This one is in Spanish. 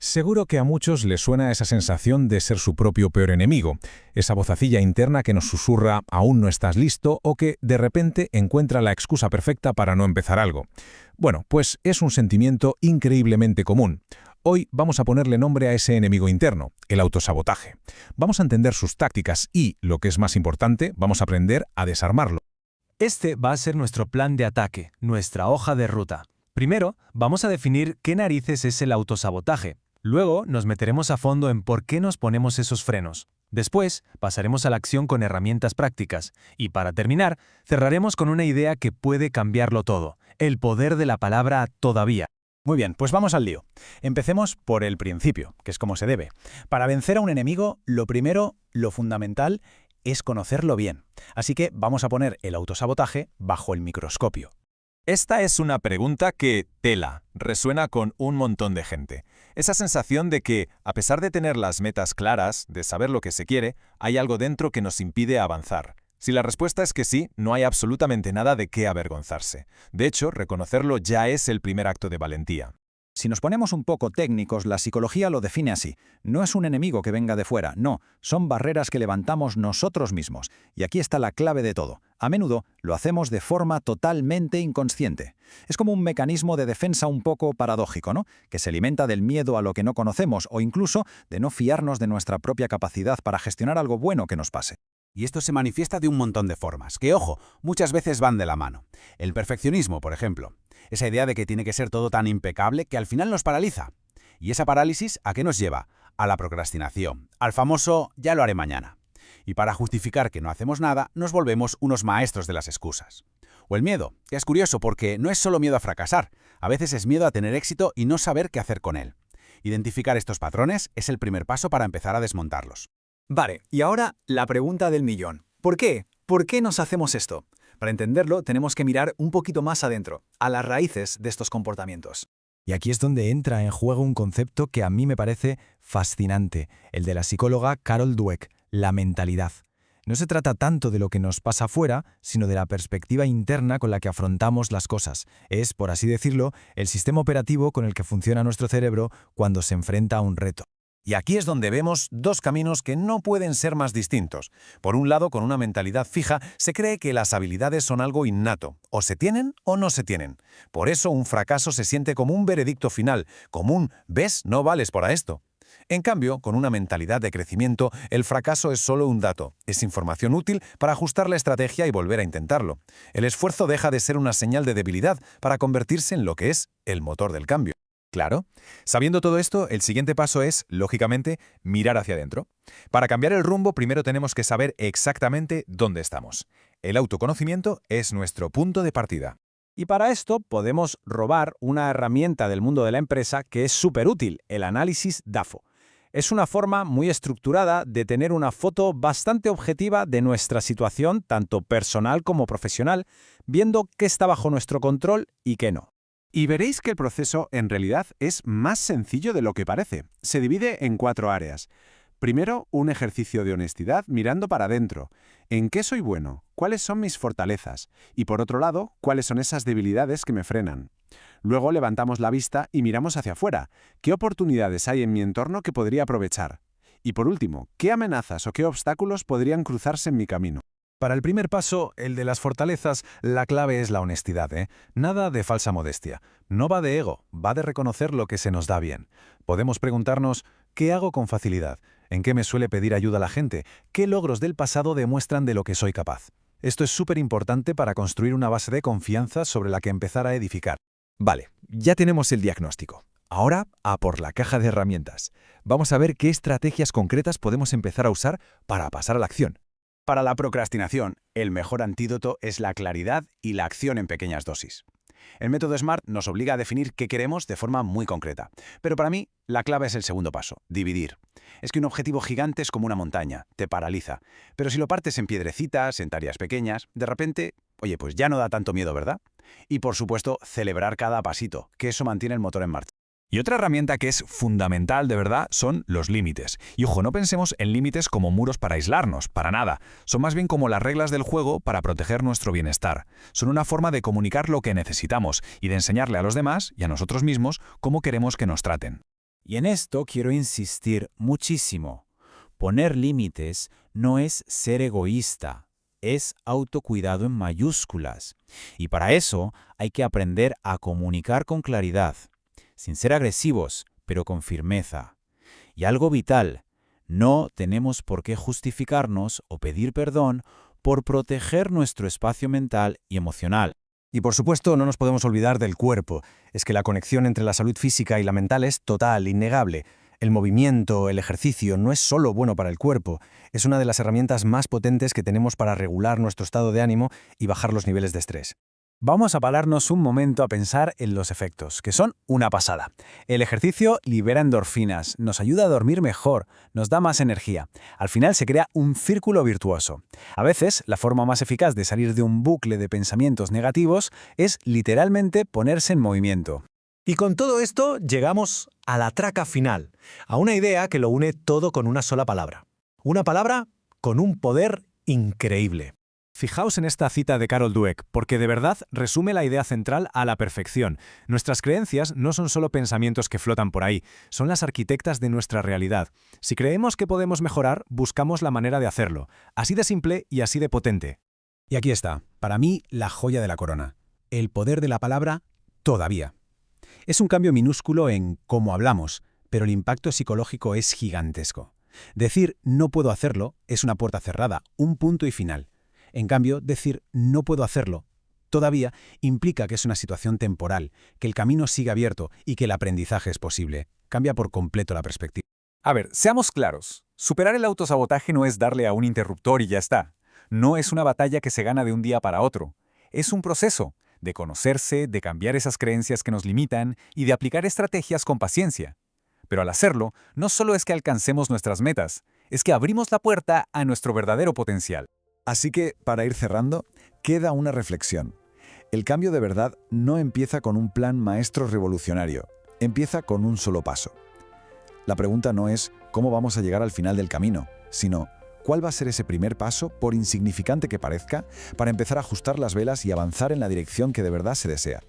Seguro que a muchos les suena esa sensación de ser su propio peor enemigo, esa vocecilla interna que nos susurra «aún no estás listo» o que, de repente, encuentra la excusa perfecta para no empezar algo. Bueno, pues es un sentimiento increíblemente común. Hoy vamos a ponerle nombre a ese enemigo interno, el autosabotaje. Vamos a entender sus tácticas y, lo que es más importante, vamos a aprender a desarmarlo. Este va a ser nuestro plan de ataque, nuestra hoja de ruta. Primero, vamos a definir qué narices es el autosabotaje. Luego, nos meteremos a fondo en por qué nos ponemos esos frenos. Después, pasaremos a la acción con herramientas prácticas. Y para terminar, cerraremos con una idea que puede cambiarlo todo, el poder de la palabra todavía. Muy bien, pues vamos al lío. Empecemos por el principio, que es como se debe. Para vencer a un enemigo, lo primero, lo fundamental, es conocerlo bien. Así que vamos a poner el autosabotaje bajo el microscopio. Esta es una pregunta que, resuena con un montón de gente. Esa sensación de que, a pesar de tener las metas claras, de saber lo que se quiere, hay algo dentro que nos impide avanzar. Si la respuesta es que sí, no hay absolutamente nada de qué avergonzarse. De hecho, reconocerlo ya es el primer acto de valentía. Si nos ponemos un poco técnicos, la psicología lo define así. No es un enemigo que venga de fuera, no, son barreras que levantamos nosotros mismos. Y aquí está la clave de todo. A menudo lo hacemos de forma totalmente inconsciente. Es como un mecanismo de defensa un poco paradójico, ¿no? Que se alimenta del miedo a lo que no conocemos o incluso de no fiarnos de nuestra propia capacidad para gestionar algo bueno que nos pase. Y esto se manifiesta de un montón de formas, que, ojo, muchas veces van de la mano. El perfeccionismo, por ejemplo. Esa idea de que tiene que ser todo tan impecable que al final nos paraliza. ¿Y esa parálisis a qué nos lleva? A la procrastinación, al famoso «ya lo haré mañana». Y para justificar que no hacemos nada, nos volvemos unos maestros de las excusas. O el miedo, que es curioso porque no es solo miedo a fracasar, a veces es miedo a tener éxito y no saber qué hacer con él. Identificar estos patrones es el primer paso para empezar a desmontarlos. Vale, y ahora la pregunta del millón. ¿Por qué? ¿Por qué nos hacemos esto? Para entenderlo, tenemos que mirar un poquito más adentro, a las raíces de estos comportamientos. Y aquí es donde entra en juego un concepto que a mí me parece fascinante, el de la psicóloga Carol Dweck, la mentalidad. No se trata tanto de lo que nos pasa afuera, sino de la perspectiva interna con la que afrontamos las cosas. Es, por así decirlo, el sistema operativo con el que funciona nuestro cerebro cuando se enfrenta a un reto. Y aquí es donde vemos dos caminos que no pueden ser más distintos. Por un lado, con una mentalidad fija, se cree que las habilidades son algo innato, o se tienen o no se tienen. Por eso un fracaso se siente como un veredicto final, como un «¿ves? No vales para esto». En cambio, con una mentalidad de crecimiento, el fracaso es solo un dato, es información útil para ajustar la estrategia y volver a intentarlo. El esfuerzo deja de ser una señal de debilidad para convertirse en lo que es el motor del cambio. Claro. Sabiendo todo esto, el siguiente paso es, lógicamente, mirar hacia adentro. Para cambiar el rumbo, primero tenemos que saber exactamente dónde estamos. El autoconocimiento es nuestro punto de partida. Y para esto podemos robar una herramienta del mundo de la empresa que es súper útil, el análisis DAFO. Es una forma muy estructurada de tener una foto bastante objetiva de nuestra situación, tanto personal como profesional, viendo qué está bajo nuestro control y qué no. Y veréis que el proceso, en realidad, es más sencillo de lo que parece. Se divide en 4 áreas. Primero, un ejercicio de honestidad mirando para adentro. ¿En qué soy bueno? ¿Cuáles son mis fortalezas? Y por otro lado, ¿cuáles son esas debilidades que me frenan? Luego levantamos la vista y miramos hacia afuera. ¿Qué oportunidades hay en mi entorno que podría aprovechar? Y por último, ¿qué amenazas o qué obstáculos podrían cruzarse en mi camino? Para el primer paso, el de las fortalezas, la clave es la honestidad, ¿eh? Nada de falsa modestia. No va de ego, va de reconocer lo que se nos da bien. Podemos preguntarnos, ¿qué hago con facilidad? ¿En qué me suele pedir ayuda la gente? ¿Qué logros del pasado demuestran de lo que soy capaz? Esto es súper importante para construir una base de confianza sobre la que empezar a edificar. Vale, ya tenemos el diagnóstico. Ahora, a por la caja de herramientas. Vamos a ver qué estrategias concretas podemos empezar a usar para pasar a la acción. Para la procrastinación, el mejor antídoto es la claridad y la acción en pequeñas dosis. El método SMART nos obliga a definir qué queremos de forma muy concreta. Pero para mí, la clave es el segundo paso, dividir. Es que un objetivo gigante es como una montaña, te paraliza. Pero si lo partes en piedrecitas, en tareas pequeñas, de repente, oye, pues ya no da tanto miedo, ¿verdad? Y por supuesto, celebrar cada pasito, que eso mantiene el motor en marcha. Y otra herramienta que es fundamental de verdad son los límites. Y ojo, no pensemos en límites como muros para aislarnos, para nada. Son más bien como las reglas del juego para proteger nuestro bienestar. Son una forma de comunicar lo que necesitamos y de enseñarle a los demás y a nosotros mismos cómo queremos que nos traten. Y en esto quiero insistir muchísimo. Poner límites no es ser egoísta, es autocuidado en mayúsculas. Y para eso hay que aprender a comunicar con claridad, sin ser agresivos, pero con firmeza. Y algo vital, no tenemos por qué justificarnos o pedir perdón por proteger nuestro espacio mental y emocional. Y por supuesto, no nos podemos olvidar del cuerpo. Es que la conexión entre la salud física y la mental es total, innegable. El movimiento, el ejercicio, no es solo bueno para el cuerpo, es una de las herramientas más potentes que tenemos para regular nuestro estado de ánimo y bajar los niveles de estrés. Vamos a pararnos un momento a pensar en los efectos, que son una pasada. El ejercicio libera endorfinas, nos ayuda a dormir mejor, nos da más energía. Al final se crea un círculo virtuoso. A veces, la forma más eficaz de salir de un bucle de pensamientos negativos es literalmente ponerse en movimiento. Y con todo esto llegamos a la traca final, a una idea que lo une todo con una sola palabra. Una palabra con un poder increíble. Fijaos en esta cita de Carol Dweck, porque de verdad resume la idea central a la perfección. Nuestras creencias no son solo pensamientos que flotan por ahí, son las arquitectas de nuestra realidad. Si creemos que podemos mejorar, buscamos la manera de hacerlo. Así de simple y así de potente. Y aquí está, para mí, la joya de la corona. El poder de la palabra todavía. Es un cambio minúsculo en cómo hablamos, pero el impacto psicológico es gigantesco. Decir no puedo hacerlo es una puerta cerrada, un punto y final. En cambio, decir no puedo hacerlo todavía implica que es una situación temporal, que el camino sigue abierto y que el aprendizaje es posible. Cambia por completo la perspectiva. A ver, seamos claros. Superar el autosabotaje no es darle a un interruptor y ya está. No es una batalla que se gana de un día para otro. Es un proceso de conocerse, de cambiar esas creencias que nos limitan y de aplicar estrategias con paciencia. Pero al hacerlo, no solo es que alcancemos nuestras metas, es que abrimos la puerta a nuestro verdadero potencial. Así que, para ir cerrando, queda una reflexión. El cambio de verdad no empieza con un plan maestro revolucionario, empieza con un solo paso. La pregunta no es cómo vamos a llegar al final del camino, sino cuál va a ser ese primer paso, por insignificante que parezca, para empezar a ajustar las velas y avanzar en la dirección que de verdad se desea.